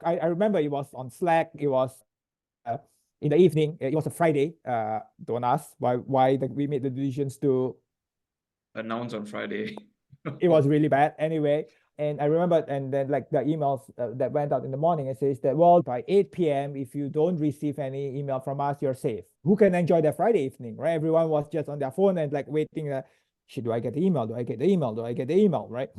I remember it was on Slack. It was in the evening. It was a Friday. Don't ask why we made the decisions to Announce on Friday. it was really bad anyway. And I remember, and then like the emails that went out in the morning, it says that, well, by 8 p.m., if you don't receive any email from us, you're safe. Who can enjoy their Friday evening, right? Everyone was just on their phone and like waiting, shit, do I get the email? Do I get the email? Do I get the email, right?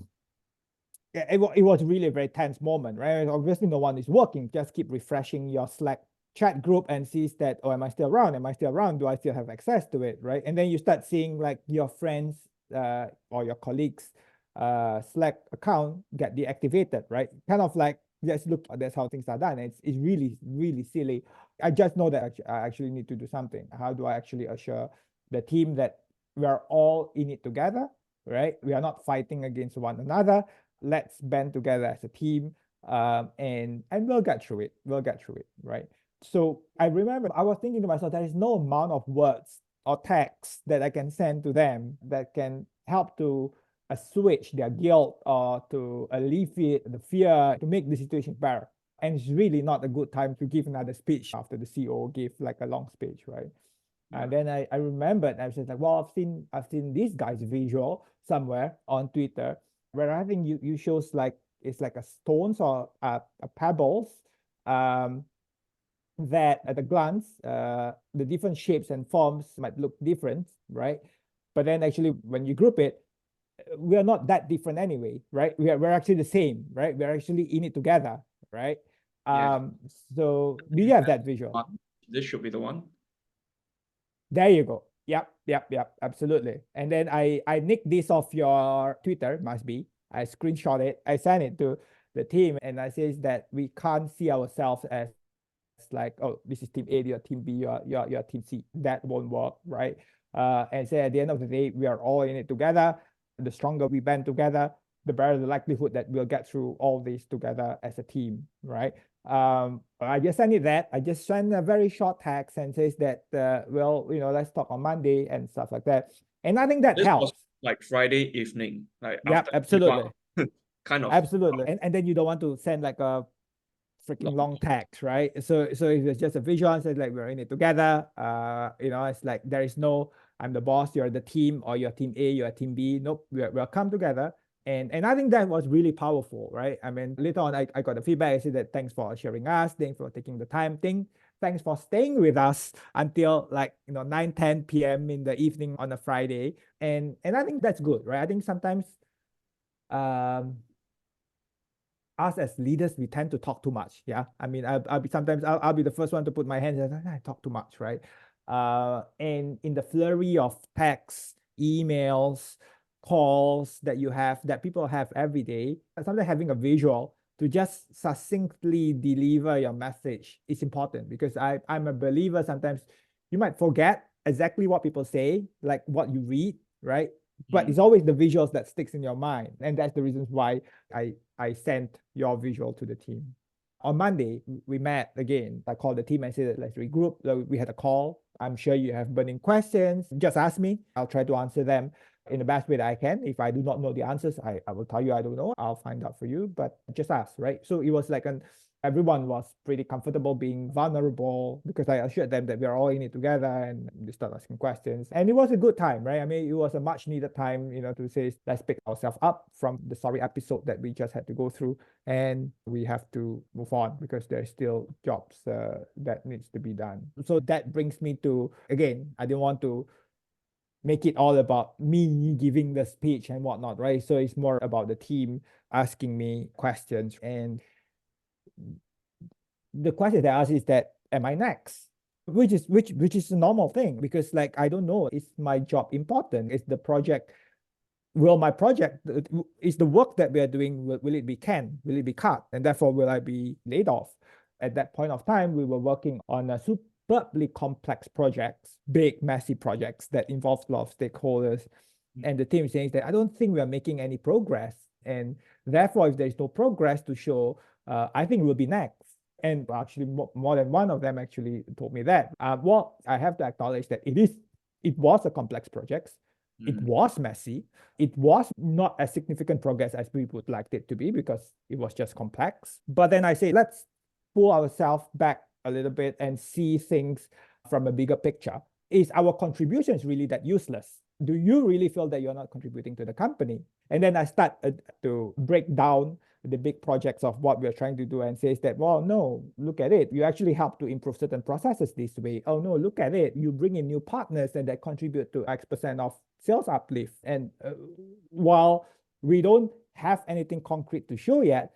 Yeah, it was really a very tense moment, right? Obviously, no one is working. Just keep refreshing your Slack chat group and sees that, oh, am I still around? Am I still around? Do I still have access to it, right? And then you start seeing like your friends or your colleagues' Slack account get deactivated, right? Kind of like, just look, that's how things are done. It's really, really silly. I just know that I actually need to do something. How do I actually assure the team that we are all in it together, right? We are not fighting against one another. Let's band together as a team, and we'll get through it. We'll get through it, right? So I remember I was thinking to myself, there is no amount of words or text that I can send to them that can help to assuage their guilt or to alleviate the fear, to make the situation better. And it's really not a good time to give another speech after the CEO gave like a long speech, right? Yeah. And then I remembered, I was just like, well, I've seen this guy's visual somewhere on Twitter where I think you shows like it's like a stones or a pebbles, that at a glance, the different shapes and forms might look different, right? But then actually when you group it, we are not that different anyway, right? We're actually the same, right? We're actually in it together, right? Yeah. So do you have that visual? This should be the one. There you go. Yep, absolutely. And then I nicked this off your Twitter, must be. I screenshot it. I sent it to the team, and I says that we can't see ourselves as like, oh, this is team A, you're team B, you're team C. That won't work, right? And say at the end of the day, we are all in it together. The stronger we band together, the better the likelihood that we'll get through all this together as a team, right? I just sent it that. I just sent a very short text and says that, well, let's talk on Monday and stuff like that. And I think that This was helps. like Friday evening, like Yeah, after absolutely. kind of Absolutely. And then you don't want to send like a freaking long text, right? So if it's just a visual, it's like we're in it together. It's like there is no, I'm the boss, you're the team, or you're team A, you're team B. Nope, we'll come together. And I think that was really powerful, right? I mean, later on, I got the feedback. I said that thanks for sharing us, thanks for taking the time, thanks for staying with us until like 9, 10 p.m. in the evening on a Friday. And I think that's good, right? I think sometimes us as leaders, we tend to talk too much. Yeah. I mean, I'll be the first one to put my hands and I talk too much, right? And in the flurry of texts, emails, calls that people have every day, sometimes having a visual to just succinctly deliver your message is important, because I'm a believer. Sometimes you might forget exactly what people say, like what you read, right? But it's always the visuals that sticks in your mind. And that's the reasons why I sent your visual to the team. On Monday, we met again. I called the team and said, let's regroup. We had a call. I'm sure you have burning questions. Just ask me. I'll try to answer them in the best way that I can. If I do not know the answers, I will tell you I don't know. I'll find out for you, but just ask, right? So it was like everyone was pretty comfortable being vulnerable, because I assured them that we are all in it together, and they start asking questions. And it was a good time, right? I mean, it was a much needed time, to say, let's pick ourselves up from the sorry episode that we just had to go through. And we have to move on, because there's still jobs that needs to be done. So that brings me to, again, I didn't want to make it all about me giving the speech and whatnot, right? So it's more about the team asking me questions. And the question they ask is that, am I next? Which is a normal thing, because like, I don't know, is my job important? Is the project, is the work that we are doing, will it be canned? Will it be cut? And therefore, will I be laid off? At that point of time, we were working on a superbly complex projects, big, messy projects that involves a lot of stakeholders. And the team is saying that I don't think we are making any progress. And therefore, if there's no progress to show, I think we'll be next. And actually, more than one of them actually told me that. Well, I have to acknowledge that it was a complex project. It was messy. It was not as significant progress as we would like it to be because it was just complex. But then I say, let's pull ourselves back a little bit and see things from a bigger picture. Is our contributions really that useless? Do you really feel that you're not contributing to the company? And then I start to break down the big projects of what we're trying to do and says that, well, no, look at it. You actually help to improve certain processes this way. Oh, no, look at it. You bring in new partners and that contribute to X% of sales uplift. And while we don't have anything concrete to show yet,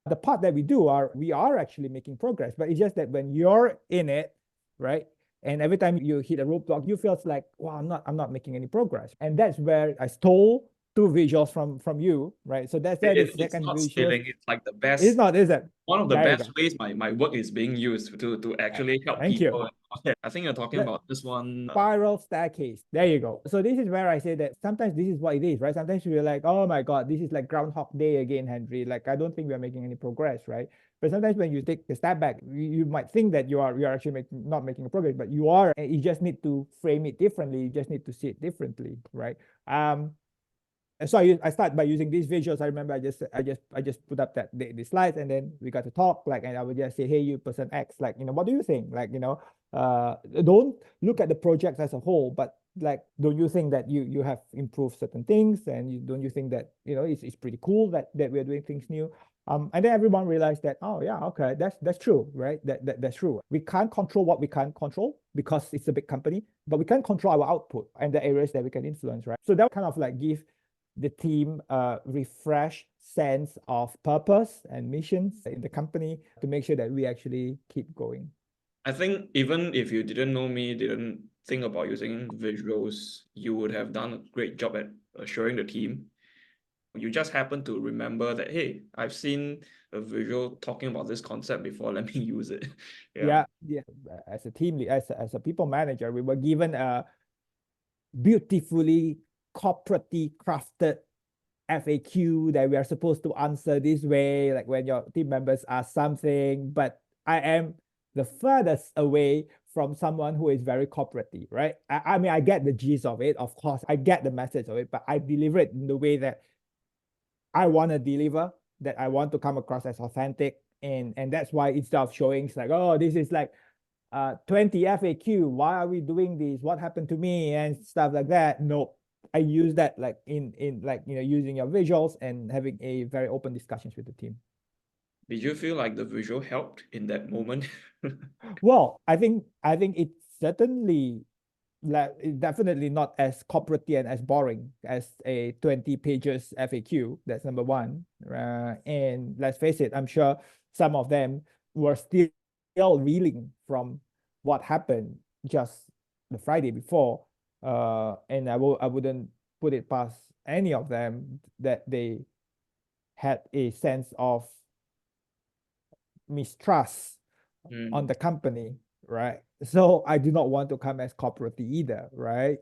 the part that we are actually making progress. But it's just that when you're in it, right? And every time you hit a roadblock, you feel like, wow, I'm not making any progress. And that's where I stole two visuals from you, right? So that's the second not visual. stealing, it's like the best. It's not, is it? One of the There you best go. ways my work is being used to actually help Thank you. people. I think you're talking about this one. Spiral staircase. There you go. So this is where I say that sometimes this is what it is, right? Sometimes we're like, oh my God, this is like Groundhog Day again, Henry. Like, I don't think we're making any progress, right? But sometimes when you take a step back, you might think that you're actually not making a progress, but you are. And you just need to frame it differently. You just need to see it differently, right? So I start by using these visuals. I remember I just put up the slides, and then we got to talk, like, and I would just say, hey, you person X, like, what do you think? Like, don't look at the project as a whole, but like, don't you think that you have improved certain things, and don't you think that it's pretty cool that we're doing things new? And then everyone realized that, oh yeah, okay, that's true, right? That's true. We can't control what we can't control because it's a big company, but we can control our output and the areas that we can influence, right? So that kind of like give the team a refreshed sense of purpose and missions in the company to make sure that we actually keep going. I think even if you didn't know me, didn't think about using visuals, you would have done a great job at assuring the team. You just happen to remember that, hey, I've seen a visual talking about this concept before. Let me use it. Yeah. As a team lead, as a people manager, we were given a beautifully corporately crafted FAQ that we are supposed to answer this way, like when your team members ask something. But I am the furthest away from someone who is very corporate, right? I mean, I get the gist of it, of course, I get the message of it, but I deliver it in the way that I want to deliver, that I want to come across as authentic. And that's why instead of showing, it's like, oh, this is like 20 FAQ. Why are we doing this? What happened to me? And stuff like that. No, I use that like in like, using your visuals and having a very open discussions with the team. Did you feel like the visual helped in that moment? Well, I think it's certainly like definitely not as corporate and as boring as a 20 pages FAQ. That's number one. And let's face it, I'm sure some of them were still reeling from what happened just the Friday before. And I wouldn't put it past any of them that they had a sense of mistrust on the company, right? So I do not want to come as corporate either, right?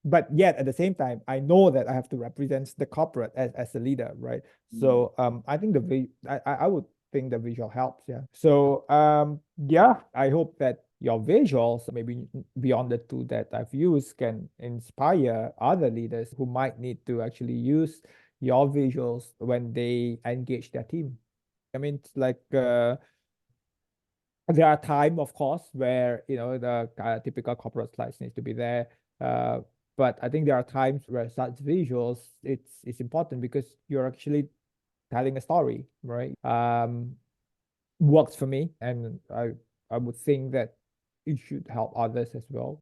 But yet at the same time, I know that I have to represent the corporate as a leader, right? So I think I would think the visual helps, yeah. So yeah, I hope that your visuals, maybe beyond the two that I've used, can inspire other leaders who might need to actually use your visuals when they engage their team. I mean, it's like there are times, of course, where the typical corporate slides needs to be there. But I think there are times where such visuals, it's important because you're actually telling a story, right? Works for me, and I would think that it should help others as well.